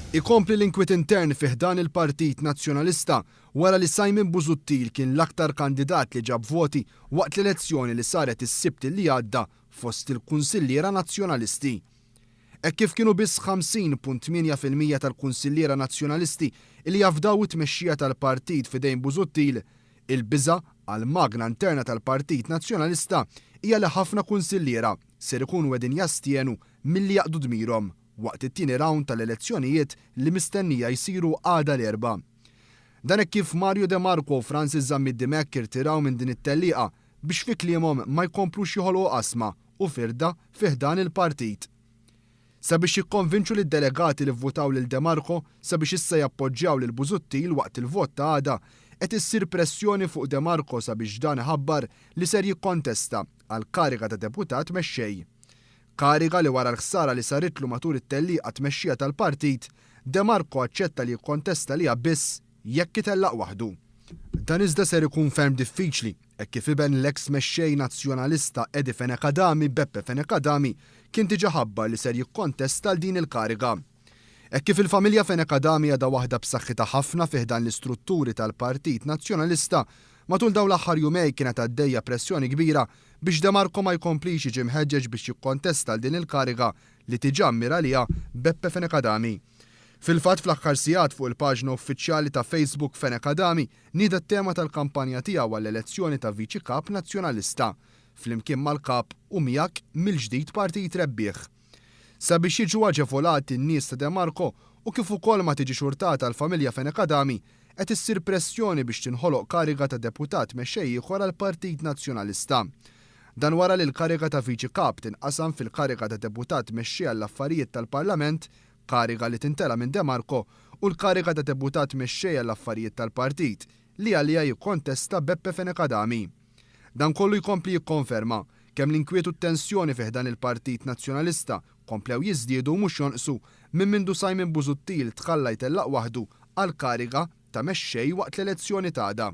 Ikompli l-inkwiet intern fih dan il-Partit Nazzjonalista wara li Simon Busuttil kien l-aktar kandidat li ġab voti waqt l-elezzjoni li saret is-Sibt li għadda fost il-Kunsilliera Nazzjonalisti. Kif kienu biss 50.8% tal-Kunsilliera Nazzjonalisti li jafdaw it-tmexxija tal-Partit f'idejn Busuttil, il-biża' għal magna interna tal-Partit Nazzjonalista hija li ħafna kunsilliera ser ikunu qegħdin jastienu milli jaqdu dmirhom waqt it-tieni round tal-elezzjonijiet li mistennija jsiru għada l-erba'. Dan hekk kif Mario De Marco u Francis Zammid-Dimek irtiraw minn din it-tellieqa biex fi kliemhom ma jkomplux joħolqu qasma u firda fih dan il-partit. Sabiex jikkonvinċu lid-delegati li vvutaw lil De Marco sabiex issa jappoġġjaw lil Busuttil waqt il-vot ta' għada qed issir pressjoni fuq De Marco sabiex dan iħabbar li ser jikkontesta għal kariga ta' deputat mexxej. Kariga li wara l-ħsara li saritlu matul it-tellieqa tmexxija tal-partit, De Marco aċċetta li jikkontesta liha biss jekk itellaq waħdu. Dan iżda ser ikun ferm diffiċli hekk kif iben l-eks mexxej nazzjonalista Edi Fenekadami Beppe Fenekadami kien diġà ħabbar li ser jikkontesta l din il-kariga. Hekk kif il-familja Fenekadami għadha waħda b'saħħitha ħafna fih dan l-istrutturi tal-Partit Nazzjonalista, matul dawn l-aħħar jumej kienet għaddejja pressjoni kbira biex De Marco ma jkomplix jiġi mħeġġeġ biex jikkontesta l din il-kariga li tiġà mmira liha Beppe Fenekadami. Fil-fatt fl-aħħar sigħat fuq il-paġna uffiċjali ta' Facebook Fenekadami nieda t-tema tal-kampanja tiegħu għall-elezzjoni ta' viċi kap nazzjonalista flimkien mal-kap u miegħek mill-ġdid partit rebbieħ. Sabiex jiġu aġevolati n-nies ta' De Marco u kif ukoll ma tiġi xurtata l-familja Fenekadami qed issir pressjoni biex tinħoloq kariga ta' deputat mexxej ieħor għall-Partit Nazzjonalista. Dan wara li l-kariga ta' viċi kap tinqasam fil-kariga ta' deputat mexxej għall-affarijiet tal-Parlament, kariga li tintela minn De Marco, u l-kariga ta' deputat mexxej għall-affarijiet tal-Partit li għalija jikkontesta Beppe Fenekadami. Dan kollu jkompli jikkonferma kemm l-inkwiet u t-tensjoni fih dan il-Partit Nazzjonalista komplew jiżdiedu mhux jonqsu minn mindu Simon Busuttil tħalla jtellaq waħdu għal kariga ta' mexxej waqt l-elezzjoni ta' għada.